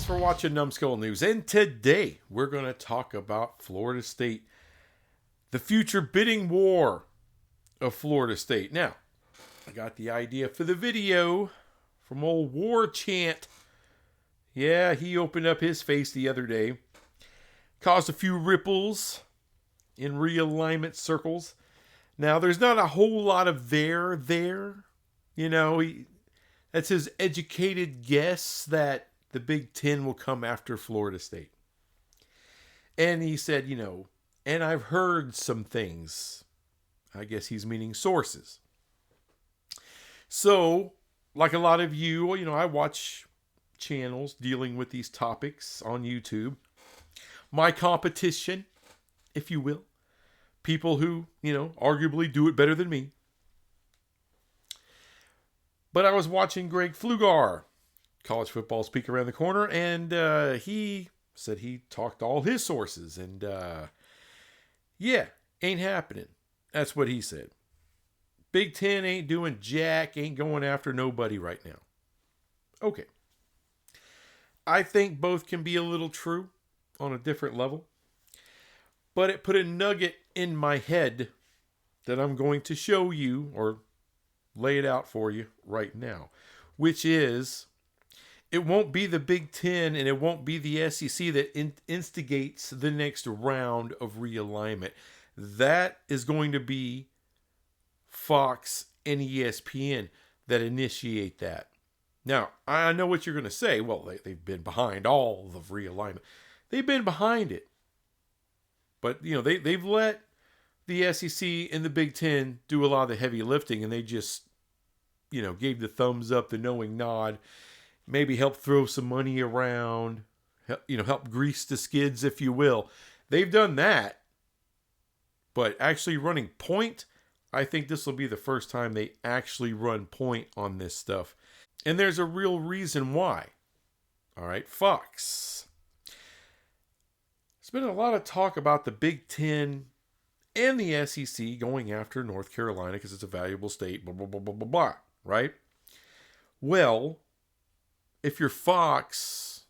for watching Numbskull News, and today we're going to talk about Florida State, the future bidding war of Florida State. Now, I got the idea for the video from old War Chant. Yeah, he opened up his face the other day, caused a few ripples in realignment circles. Now, there's not a whole lot of there. You know, that's his educated guess that the Big Ten will come after Florida State. And he said, and I've heard some things. I guess he's meaning sources. So, like a lot of you, I watch channels dealing with these topics on YouTube. My competition, if you will. People who, arguably do it better than me. But I was watching Greg Flugar, college football speaker around the corner, and he said he talked to all his sources, and ain't happening. That's what he said. Big Ten ain't doing jack, ain't going after nobody right now. Okay. I think both can be a little true on a different level, but it put a nugget in my head that I'm going to show you or lay it out for you right now, which is it won't be the Big Ten and it won't be the SEC that instigates the next round of realignment. That is going to be Fox and ESPN that initiate that. Now, I know what you're going to say. Well, they've been behind all of realignment. They've been behind it. But, they've let the SEC and the Big Ten do a lot of the heavy lifting, and they just, gave the thumbs up, the knowing nod, maybe help throw some money around, help grease the skids, if you will. They've done that. But actually running point, I think this will be the first time they actually run point on this stuff. And there's a real reason why. All right, Fox. There's been a lot of talk about the Big Ten and the SEC going after North Carolina because it's a valuable state, blah, blah, blah, blah, blah, blah, right? Well, if you're Fox,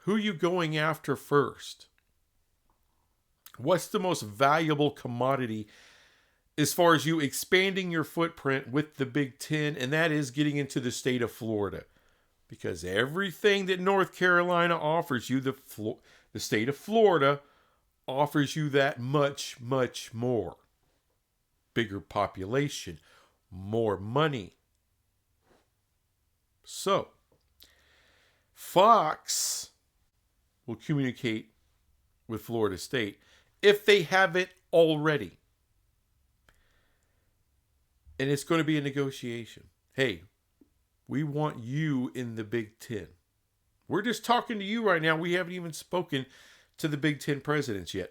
who are you going after first? What's the most valuable commodity as far as you expanding your footprint with the Big Ten? And that is getting into the state of Florida. Because everything that North Carolina offers you, the state of Florida offers you that much, much more. Bigger population, more money. So, Fox will communicate with Florida State if they haven't already. And it's going to be a negotiation. Hey, we want you in the Big Ten. We're just talking to you right now. We haven't even spoken to the Big Ten presidents yet.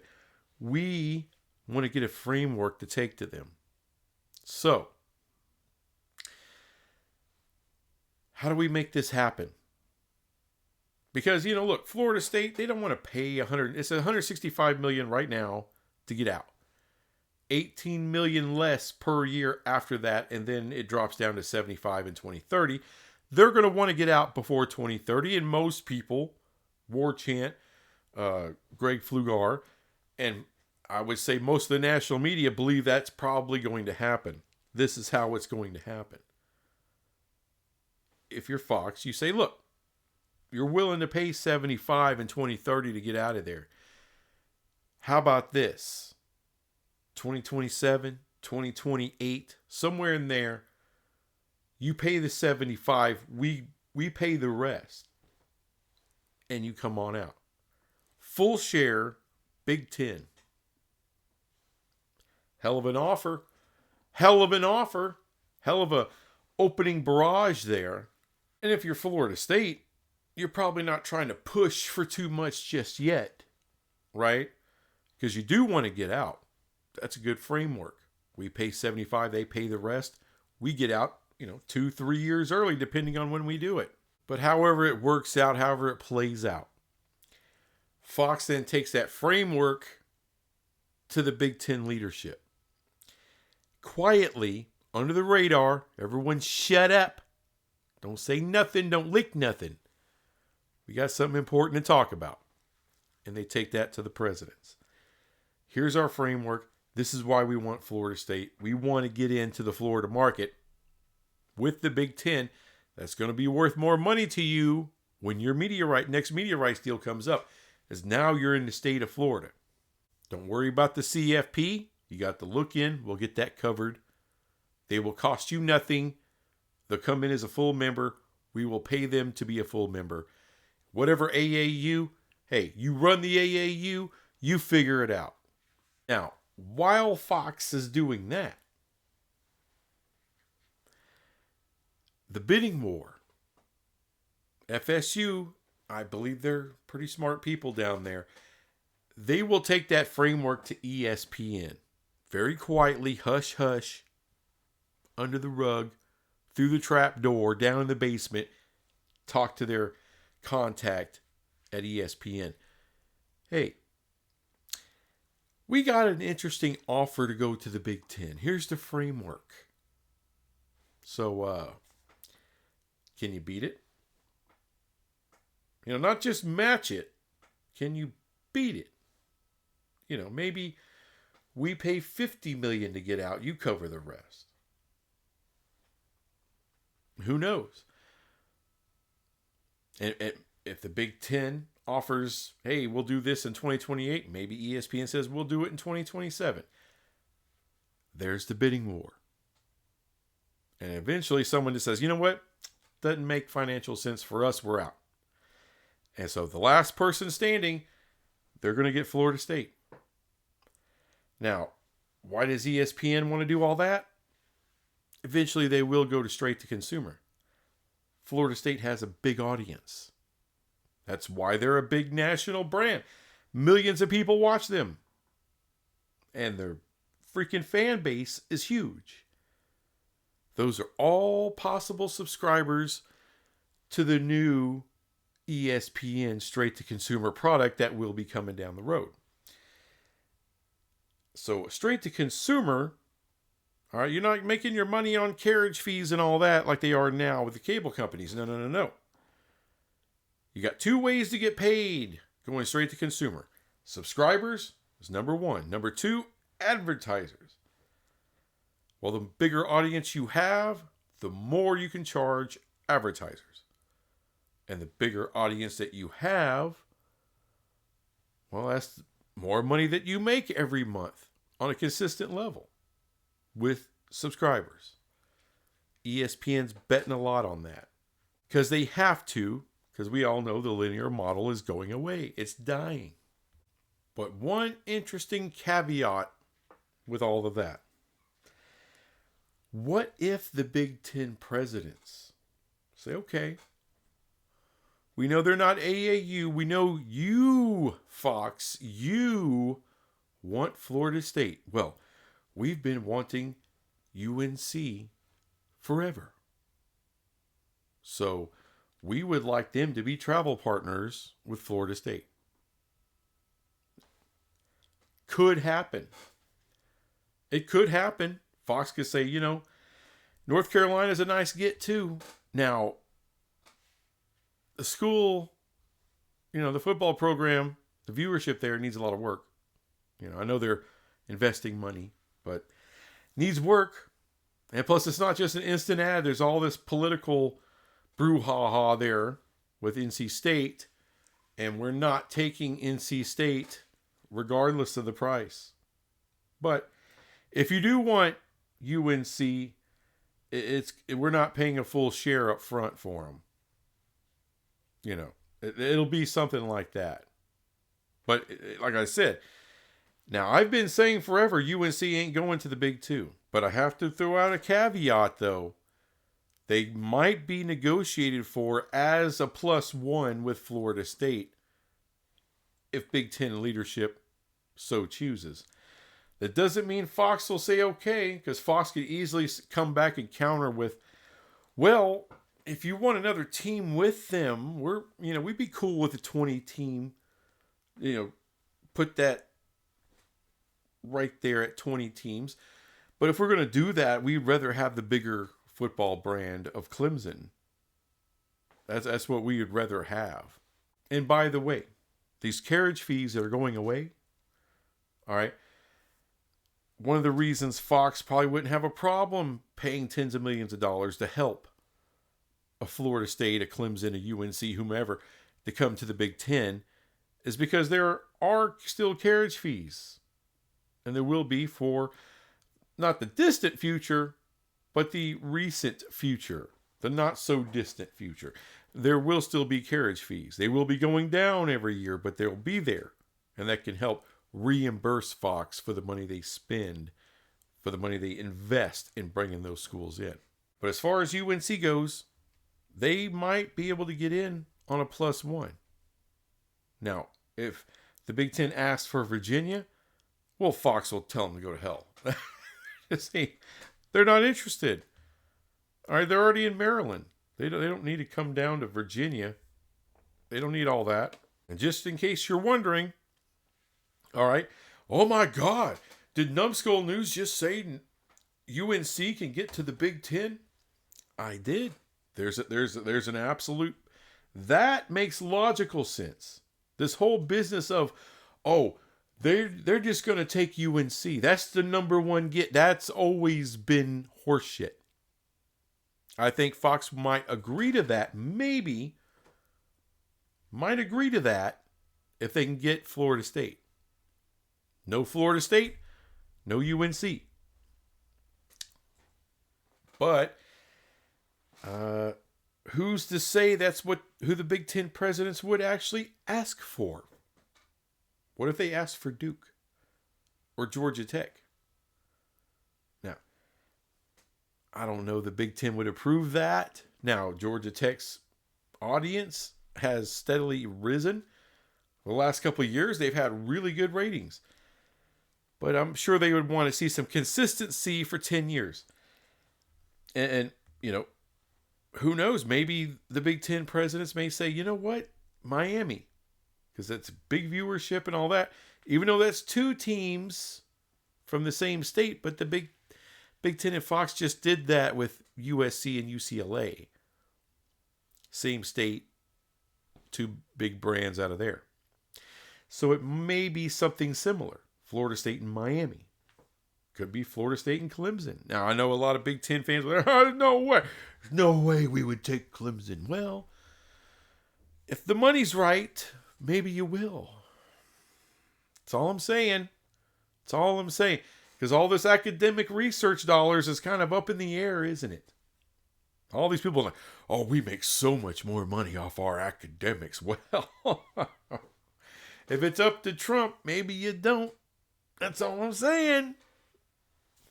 We want to get a framework to take to them. So, how do we make this happen? Because, look, Florida State, they don't want to pay it's $165 million right now to get out. $18 million less per year after that, and then it drops down to $75 in 2030. They're going to want to get out before 2030, and most people, War Chant, Greg Flugar, and I would say most of the national media believe that's probably going to happen. This is how it's going to happen. If you're Fox, you say, look, you're willing to pay $75 in 2030 to get out of there. How about this? 2027, 2028, somewhere in there, you pay the 75, we pay the rest. And you come on out. Full share, Big Ten. Hell of an offer. Hell of an offer. Hell of a opening barrage there. And if you're Florida State, you're probably not trying to push for too much just yet, right? Because you do want to get out. That's a good framework. We pay 75, they pay the rest. We get out, 2-3 years early, depending on when we do it. But however it works out, however it plays out, Fox then takes that framework to the Big Ten leadership. Quietly, under the radar, everyone shut up. Don't say nothing, don't leak nothing. We got something important to talk about. And they take that to the presidents. Here's our framework. This is why we want Florida State. We want to get into the Florida market with the Big Ten. That's going to be worth more money to you when your next media rights deal comes up, as now you're in the state of Florida. Don't worry about the CFP. You got the look in. We'll get that covered. They will cost you nothing. They'll come in as a full member. We will pay them to be a full member. Whatever AAU, hey, you run the AAU, you figure it out. Now, while Fox is doing that, the bidding war, FSU, I believe they're pretty smart people down there. They will take that framework to ESPN. Very quietly, hush, hush, under the rug, through the trap door, down in the basement, talk to their contact at ESPN. Hey, we got an interesting offer to go to the Big Ten. Here's the framework. So, can you beat it? Not just match it. Can you beat it? Maybe we pay $50 million to get out. You cover the rest. Who knows? And if the Big Ten offers, hey, we'll do this in 2028, maybe ESPN says we'll do it in 2027. There's the bidding war. And eventually someone just says, you know what? Doesn't make financial sense for us. We're out. And so the last person standing, they're going to get Florida State. Now, why does ESPN want to do all that? Eventually they will go to straight to consumer. Florida State has a big audience. That's why they're a big national brand. Millions of people watch them. And their freaking fan base is huge. Those are all possible subscribers to the new ESPN straight-to-consumer product that will be coming down the road. So straight-to-consumer, all right, you're not making your money on carriage fees and all that like they are now with the cable companies. No. You got two ways to get paid going straight to consumer. Subscribers is number one. Number two, advertisers. Well, the bigger audience you have, the more you can charge advertisers. And the bigger audience that you have, well, that's more money that you make every month on a consistent level with subscribers. ESPN's betting a lot on that because they have to, because we all know the linear model is going away. It's dying. But one interesting caveat with all of that. What if the Big Ten presidents say, okay, we know they're not AAU. We know you, Fox, you want Florida State. Well, we've been wanting UNC forever. So we would like them to be travel partners with Florida State. Could happen. It could happen. Fox could say, North Carolina's a nice get too. Now, the school, the football program, the viewership there needs a lot of work. I know they're investing money, but needs work. And plus, it's not just an instant ad. There's all this political brouhaha there with NC State. And we're not taking NC State regardless of the price. But if you do want UNC, we're not paying a full share up front for them. It'll be something like that. But like I said, now I've been saying forever UNC ain't going to the Big Two. But I have to throw out a caveat though. They might be negotiated for as a +1 with Florida State if Big Ten leadership so chooses. That doesn't mean Fox will say okay, because Fox could easily come back and counter with, well, if you want another team with them, we'd be cool with a 20 team, put that right there at 20 teams. But if we're going to do that, we'd rather have the bigger football brand of Clemson. That's what we would rather have. And by the way, these carriage fees that are going away, all right, one of the reasons Fox probably wouldn't have a problem paying tens of millions of dollars to help a Florida State, a Clemson, a UNC, whomever, to come to the Big Ten is because there are still carriage fees. And there will be for not the distant future, but the recent future, the not so distant future. There will still be carriage fees. They will be going down every year, but they'll be there. And that can help reimburse Fox for the money they spend, for the money they invest in bringing those schools in. But as far as UNC goes, they might be able to get in on a +1. Now, if the Big Ten asks for Virginia, well, Fox will tell them to go to hell. See, they're not interested. All right, they're already in Maryland. They don't need to come down to Virginia. They don't need all that. And just in case you're wondering, all right, oh my God, did Numbskull News just say UNC can get to the Big Ten? I did. There's an absolute, that makes logical sense. This whole business of, oh, they're just going to take UNC. That's the number one get. That's always been horseshit. I think Fox might agree to that. Maybe might agree to that if they can get Florida State. No Florida State, no UNC. But who's to say that's who the Big Ten presidents would actually ask for? What if they asked for Duke or Georgia Tech? Now, I don't know the Big Ten would approve that. Now, Georgia Tech's audience has steadily risen. The last couple of years, they've had really good ratings. But I'm sure they would want to see some consistency for 10 years. And you know, who knows? Maybe the Big Ten presidents may say, you know what? Miami. Because that's big viewership and all that. Even though that's two teams from the same state. But the Big Ten and Fox just did that with USC and UCLA. Same state. Two big brands out of there. So it may be something similar. Florida State and Miami. Could be Florida State and Clemson. Now, I know a lot of Big Ten fans are like, oh, no way. There's no way we would take Clemson. Well, if the money's right, maybe you will. That's all I'm saying. That's all I'm saying. Because all this academic research dollars is kind of up in the air, isn't it? All these people are like, oh, we make so much more money off our academics. Well, if it's up to Trump, maybe you don't. That's all I'm saying.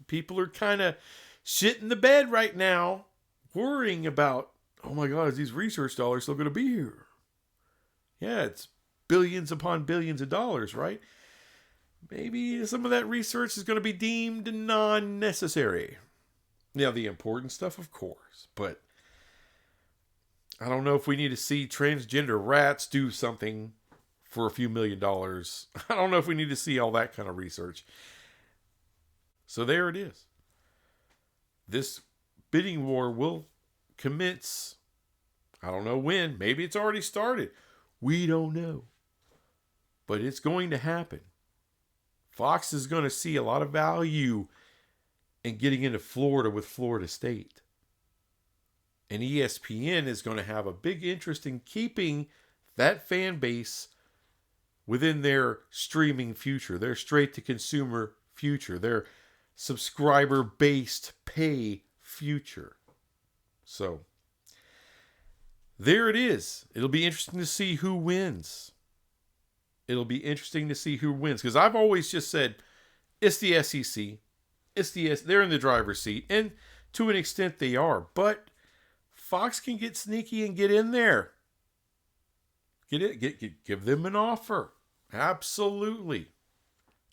People are kind of shitting the bed right now, worrying about, oh my God, is these research dollars still going to be here? Yeah, it's billions upon billions of dollars, right? Maybe some of that research is going to be deemed non-necessary. Now, the important stuff, of course, but I don't know if we need to see transgender rats do something for a few $1 million. I don't know if we need to see all that kind of research. So there it is. This bidding war will commence. I don't know when. Maybe it's already started. We don't know. But it's going to happen. Fox is going to see a lot of value in getting into Florida with Florida State. And ESPN is going to have a big interest in keeping that fan base within their streaming future, their straight-to-consumer future, their subscriber-based pay future. So, there it is. It'll be interesting to see who wins. It'll be interesting to see who wins. Because I've always just said, it's the SEC. They're in the driver's seat. And to an extent they are. But Fox can get sneaky and get in there. Give them an offer. Absolutely.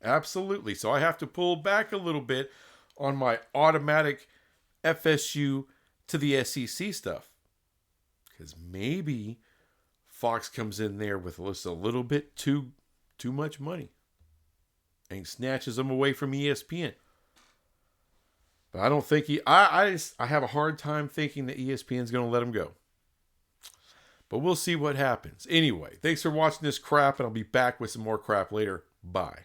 Absolutely. So I have to pull back a little bit on my automatic FSU to the SEC stuff. Because maybe Fox comes in there with just a little bit too much money and snatches them away from ESPN. But I don't think I have a hard time thinking that ESPN's going to let him go. But we'll see what happens. Anyway, thanks for watching this crap, and I'll be back with some more crap later. Bye.